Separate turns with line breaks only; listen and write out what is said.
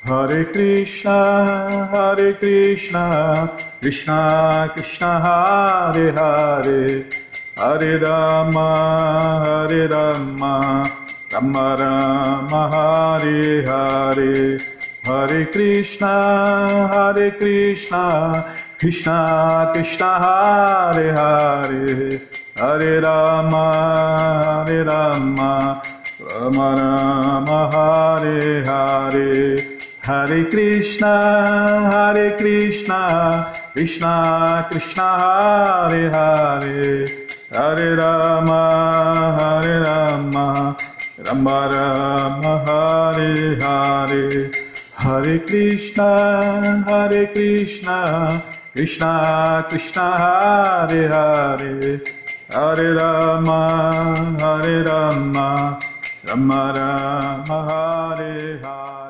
Hare Krishna, Krishna Krishna, Hare Hare, Hare Rama, Rama Rama, Hare Hare, Hare Krishna, Krishna Krishna, Hare Hare, Hare Rama, Rama Rama, Hare Hare, Hare Krishna, Krishna Krishna, Hare Hare, Hare Rama, Rama Rama, Hare Hare, Hare Krishna, Krishna Krishna, Hare Hare, Hare Rama, Rama Rama, Hare Hare.